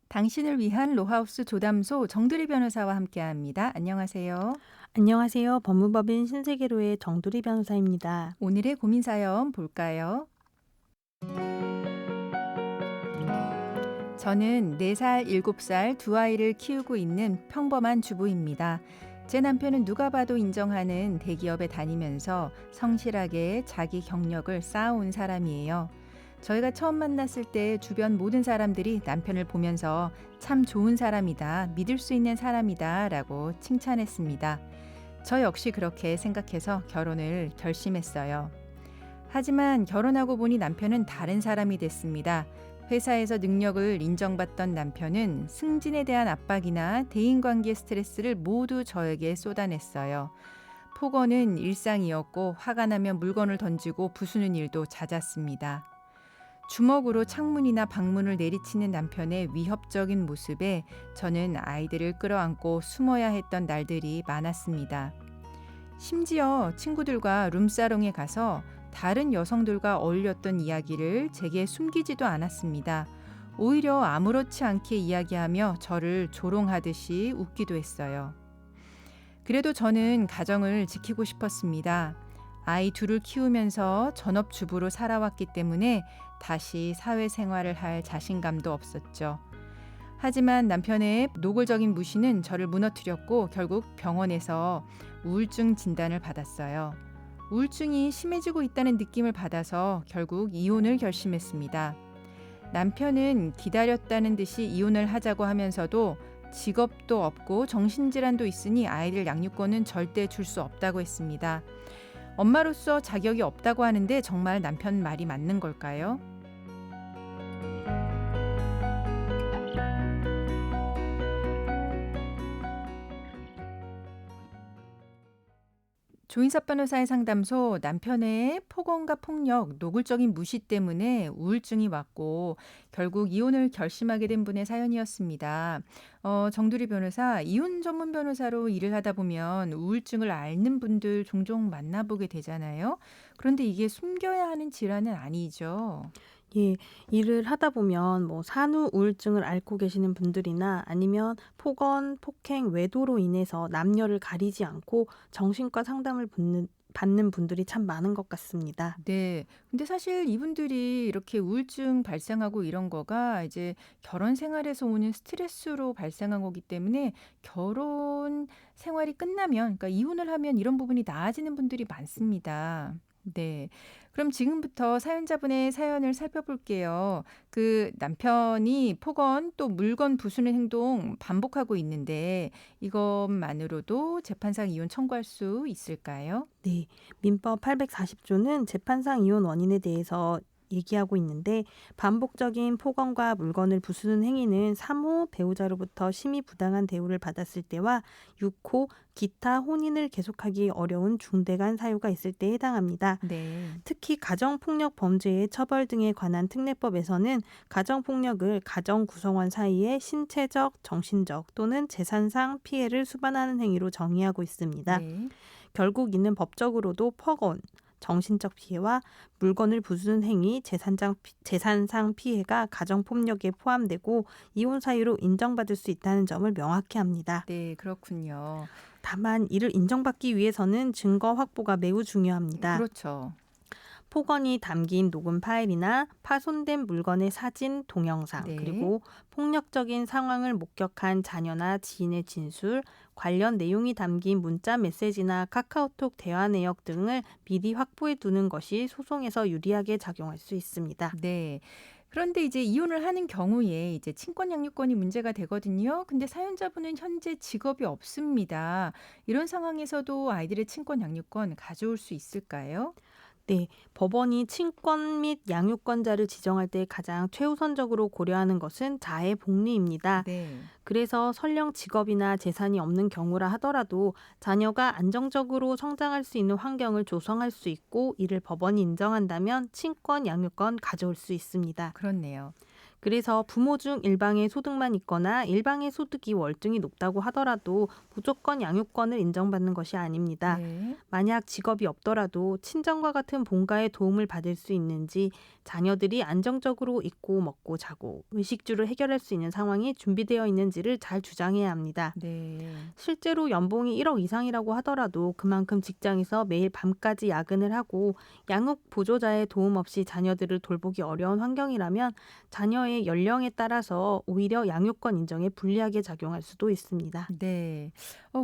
당신을 위한 로하우스 조담소 정두리 변호사와 함께합니다. 안녕하세요. 안녕하세요. 법무법인 신세계로의 정두리 변호사입니다. 오늘의 고민 사연 볼까요? 저는 4살, 7살 두 아이를 키우고 있는 평범한 주부입니다. 제 남편은 누가 봐도 인정하는 대기업에 다니면서 성실하게 자기 경력을 쌓아온 사람이에요. 저희가 처음 만났을 때 주변 모든 사람들이 남편을 보면서 참 좋은 사람이다, 믿을 수 있는 사람이다 라고 칭찬했습니다. 저 역시 그렇게 생각해서 결혼을 결심했어요. 하지만 결혼하고 보니 남편은 다른 사람이 됐습니다. 회사에서 능력을 인정받던 남편은 승진에 대한 압박이나 대인관계 스트레스를 모두 저에게 쏟아냈어요. 폭언은 일상이었고 화가 나면 물건을 던지고 부수는 일도 잦았습니다. 주먹으로 창문이나 방문을 내리치는 남편의 위협적인 모습에 저는 아이들을 끌어안고 숨어야 했던 날들이 많았습니다. 심지어 친구들과 룸사롱에 가서 다른 여성들과 어울렸던 이야기를 제게 숨기지도 않았습니다. 오히려 아무렇지 않게 이야기하며 저를 조롱하듯이 웃기도 했어요. 그래도 저는 가정을 지키고 싶었습니다. 아이 둘을 키우면서 전업주부로 살아왔기 때문에 다시 사회생활을 할 자신감도 없었죠. 하지만 남편의 노골적인 무시는 저를 무너뜨렸고 결국 병원에서 우울증 진단을 받았어요. 우울증이 심해지고 있다는 느낌을 받아서 결국 이혼을 결심했습니다. 남편은 기다렸다는 듯이 이혼을 하자고 하면서도 직업도 없고 정신질환도 있으니 아이들 양육권은 절대 줄 수 없다고 했습니다. 엄마로서 자격이 없다고 하는데 정말 남편 말이 맞는 걸까요? 조인섭 변호사의 상담소 남편의 폭언과 폭력, 노골적인 무시 때문에 우울증이 왔고 결국 이혼을 결심하게 된 분의 사연이었습니다. 정두리 변호사, 이혼 전문 변호사로 일을 하다 보면 우울증을 앓는 분들 종종 만나보게 되잖아요. 그런데 이게 숨겨야 하는 질환은 아니죠. 예, 일을 하다 보면 산후 우울증을 앓고 계시는 분들이나 아니면 폭언, 폭행, 외도로 인해서 남녀를 가리지 않고 정신과 상담을 받는 분들이 참 많은 것 같습니다. 네. 근데 사실 이분들이 이렇게 우울증 발생하고 이런 거가 이제 결혼 생활에서 오는 스트레스로 발생한 거기 때문에 결혼 생활이 끝나면, 그러니까 이혼을 하면 이런 부분이 나아지는 분들이 많습니다. 네. 그럼 지금부터 사연자분의 사연을 살펴볼게요. 그 남편이 폭언 또 물건 부수는 행동 반복하고 있는데 이것만으로도 재판상 이혼 청구할 수 있을까요? 네, 민법 840조는 재판상 이혼 원인에 대해서 얘기하고 있는데 반복적인 폭언과 물건을 부수는 행위는 3호 배우자로부터 심히 부당한 대우를 받았을 때와 6호 기타 혼인을 계속하기 어려운 중대간 사유가 있을 때에 해당합니다. 네. 특히 가정폭력 범죄의 처벌 등에 관한 특례법에서는 가정폭력을 가정 구성원 사이에 신체적, 정신적 또는 재산상 피해를 수반하는 행위로 정의하고 있습니다. 네. 결국 이는 법적으로도 폭언, 정신적 피해와 물건을 부수는 행위, 재산상 피해가 가정폭력에 포함되고 이혼 사유로 인정받을 수 있다는 점을 명확히 합니다. 네, 그렇군요. 다만 이를 인정받기 위해서는 증거 확보가 매우 중요합니다. 그렇죠. 폭언이 담긴 녹음 파일이나 파손된 물건의 사진, 동영상, 네. 그리고 폭력적인 상황을 목격한 자녀나 지인의 진술, 관련 내용이 담긴 문자 메시지나 카카오톡 대화 내역 등을 미리 확보해 두는 것이 소송에서 유리하게 작용할 수 있습니다. 네. 그런데 이제 이혼을 하는 경우에 이제 친권 양육권이 문제가 되거든요. 근데 사연자분은 현재 직업이 없습니다. 이런 상황에서도 아이들의 친권 양육권 가져올 수 있을까요? 네, 법원이 친권 및 양육권자를 지정할 때 가장 최우선적으로 고려하는 것은 자의 복리입니다. 네. 그래서 설령 직업이나 재산이 없는 경우라 하더라도 자녀가 안정적으로 성장할 수 있는 환경을 조성할 수 있고 이를 법원이 인정한다면 친권 양육권 가져올 수 있습니다. 그렇네요. 그래서 부모 중 일방의 소득만 있거나 일방의 소득이 월등히 높다고 하더라도 무조건 양육권을 인정받는 것이 아닙니다. 네. 만약 직업이 없더라도 친정과 같은 본가의 도움을 받을 수 있는지, 자녀들이 안정적으로 입고 먹고 자고 의식주를 해결할 수 있는 상황이 준비되어 있는지를 잘 주장해야 합니다. 네. 실제로 연봉이 1억 이상이라고 하더라도 그만큼 직장에서 매일 밤까지 야근을 하고 양육 보조자의 도움 없이 자녀들을 돌보기 어려운 환경이라면 자녀의 연령에 따라서 오히려 양육권 인정에 불리하게 작용할 수도 있습니다. 네.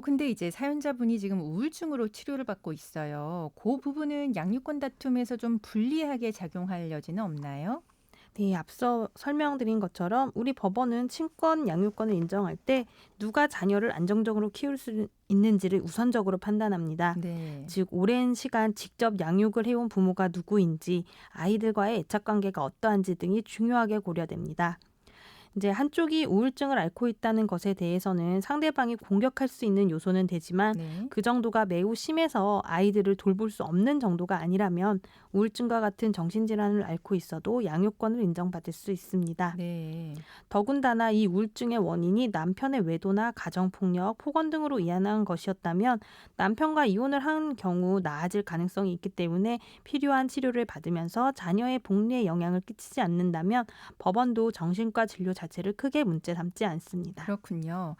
근데 이제 사연자분이 지금 우울증으로 치료를 받고 있어요. 그 부분은 양육권 다툼에서 좀 불리하게 작용할 여지는 없나요? 네, 앞서 설명드린 것처럼 우리 법원은 친권 양육권을 인정할 때 누가 자녀를 안정적으로 키울 수 있는지를 우선적으로 판단합니다. 네. 즉, 오랜 시간 직접 양육을 해온 부모가 누구인지, 아이들과의 애착관계가 어떠한지 등이 중요하게 고려됩니다. 이제 한쪽이 우울증을 앓고 있다는 것에 대해서는 상대방이 공격할 수 있는 요소는 되지만 네. 그 정도가 매우 심해서 아이들을 돌볼 수 없는 정도가 아니라면 우울증과 같은 정신질환을 앓고 있어도 양육권을 인정받을 수 있습니다. 네. 더군다나 이 우울증의 원인이 남편의 외도나 가정폭력, 폭언 등으로 이어난 것이었다면 남편과 이혼을 한 경우 나아질 가능성이 있기 때문에 필요한 치료를 받으면서 자녀의 복리에 영향을 끼치지 않는다면 법원도 정신과 진료 자체를 크게 문제 삼지 않습니다. 그렇군요.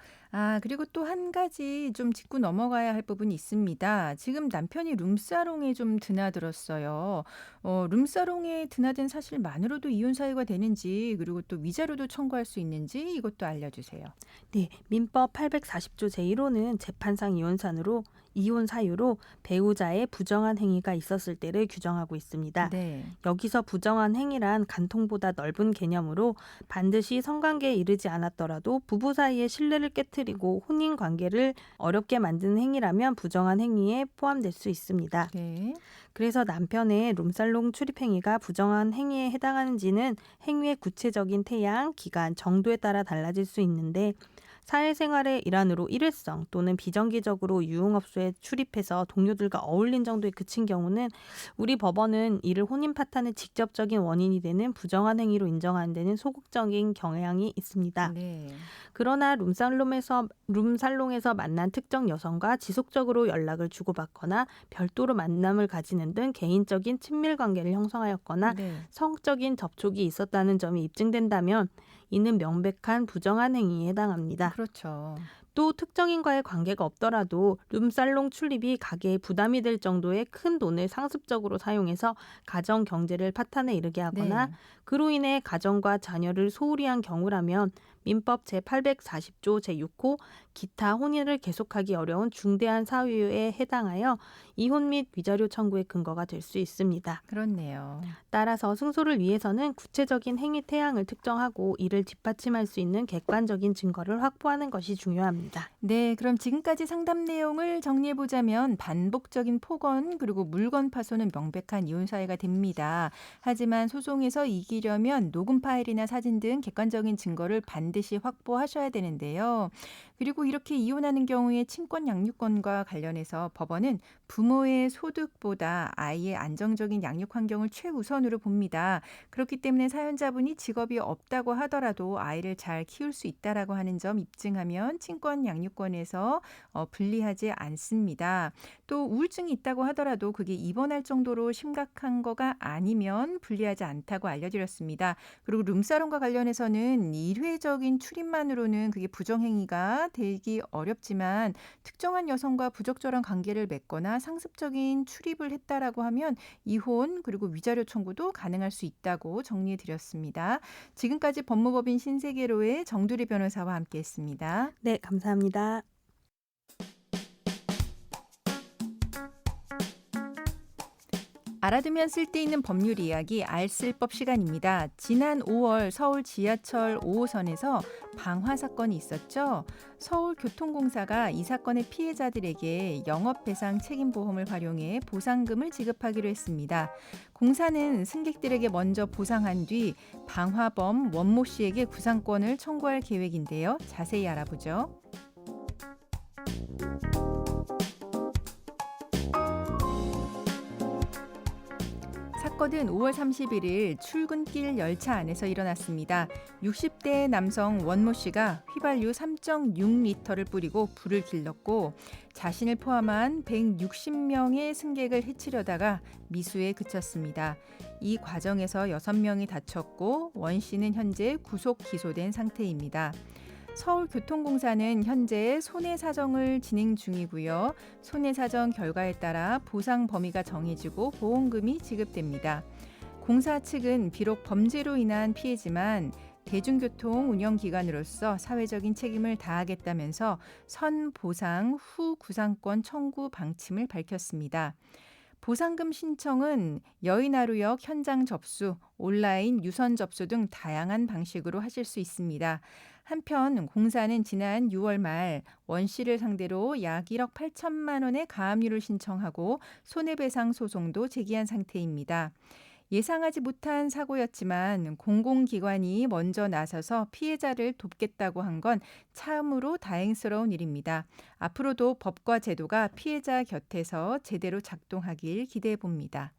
그리고 또 한 가지 좀 짚고 넘어가야 할 부분이 있습니다. 지금 남편이 룸사롱에 좀 드나들었어요. 룸사롱에 드나든 사실만으로도 이혼 사유가 되는지, 그리고 또 위자료도 청구할 수 있는지 이것도 알려주세요. 네, 민법 840조 제1호는 재판상 이혼 사유로 배우자의 부정한 행위가 있었을 때를 규정하고 있습니다. 네. 여기서 부정한 행위란 간통보다 넓은 개념으로 반드시 성관계에 이르지 않았더라도 부부 사이의 신뢰를 깨트리고 혼인 관계를 어렵게 만드는 행위라면 부정한 행위에 포함될 수 있습니다. 네. 그래서 남편의 룸살롱 출입 행위가 부정한 행위에 해당하는지는 행위의 구체적인 태양, 기간, 정도에 따라 달라질 수 있는데 사회생활의 일환으로 일회성 또는 비정기적으로 유흥업소에 출입해서 동료들과 어울린 정도에 그친 경우는 우리 법원은 이를 혼인 파탄의 직접적인 원인이 되는 부정한 행위로 인정하는 데는 소극적인 경향이 있습니다. 네. 그러나 룸살롱에서 만난 특정 여성과 지속적으로 연락을 주고받거나 별도로 만남을 가지는 등 개인적인 친밀 관계를 형성하였거나 네. 성적인 접촉이 있었다는 점이 입증된다면 이는 명백한 부정한 행위에 해당합니다. 그렇죠. 또 특정인과의 관계가 없더라도 룸살롱 출입이 가게에 부담이 될 정도의 큰 돈을 상습적으로 사용해서 가정 경제를 파탄에 이르게 하거나 네. 그로 인해 가정과 자녀를 소홀히 한 경우라면 민법 제840조 제6호 기타 혼인을 계속하기 어려운 중대한 사유에 해당하여 이혼 및 위자료 청구의 근거가 될 수 있습니다. 그렇네요. 따라서 승소를 위해서는 구체적인 행위 태양을 특정하고 이를 뒷받침할 수 있는 객관적인 증거를 확보하는 것이 중요합니다. 네, 그럼 지금까지 상담 내용을 정리해보자면 반복적인 폭언 그리고 물건 파손은 명백한 이혼 사유가 됩니다. 하지만 소송에서 이기려면 녹음 파일이나 사진 등 객관적인 증거를 반드시 확보하셔야 되는데요. 그리고 이렇게 이혼하는 경우에 친권 양육권과 관련해서 법원은 부모의 소득보다 아이의 안정적인 양육 환경을 최우선으로 봅니다. 그렇기 때문에 사연자분이 직업이 없다고 하더라도 아이를 잘 키울 수 있다라고 하는 점 입증하면 친권 양육권에서 불리하지 않습니다. 또 우울증이 있다고 하더라도 그게 입원할 정도로 심각한 거가 아니면 불리하지 않다고 알려드렸습니다. 그리고 룸사롱과 관련해서는 일회적인 출입만으로는 그게 부정행위가 되기 어렵지만 특정한 여성과 부적절한 관계를 맺거나 상습적인 출입을 했다라고 하면 이혼 그리고 위자료 청구도 가능할 수 있다고 정리해 드렸습니다. 지금까지 법무법인 신세계로의 정두리 변호사와 함께했습니다. 네, 감사합니다. 알아두면 쓸데있는 법률 이야기 알쓸법 시간입니다. 지난 5월 서울 지하철 5호선에서 방화 사건이 있었죠. 서울교통공사가 이 사건의 피해자들에게 영업배상 책임보험을 활용해 보상금을 지급하기로 했습니다. 공사는 승객들에게 먼저 보상한 뒤 방화범 원모 씨에게 구상권을 청구할 계획인데요. 자세히 알아보죠. 사건은 5월 31일 출근길 열차 안에서 일어났습니다. 60대 남성 원모 씨가 휘발유 3.6리터를 뿌리고 불을 길렀고 자신을 포함한 160명의 승객을 해치려다가 미수에 그쳤습니다. 이 과정에서 6명이 다쳤고 원 씨는 현재 구속 기소된 상태입니다. 서울교통공사는 현재 손해사정을 진행 중이고요. 손해사정 결과에 따라 보상 범위가 정해지고 보험금이 지급됩니다. 공사 측은 비록 범죄로 인한 피해지만 대중교통 운영기관으로서 사회적인 책임을 다하겠다면서 선보상 후 구상권 청구 방침을 밝혔습니다. 보상금 신청은 여의나루역 현장 접수, 온라인 유선 접수 등 다양한 방식으로 하실 수 있습니다. 한편 공사는 지난 6월 말 원 씨를 상대로 약 1억 8천만 원의 가압류를 신청하고 손해배상 소송도 제기한 상태입니다. 예상하지 못한 사고였지만 공공기관이 먼저 나서서 피해자를 돕겠다고 한 건 참으로 다행스러운 일입니다. 앞으로도 법과 제도가 피해자 곁에서 제대로 작동하길 기대해 봅니다.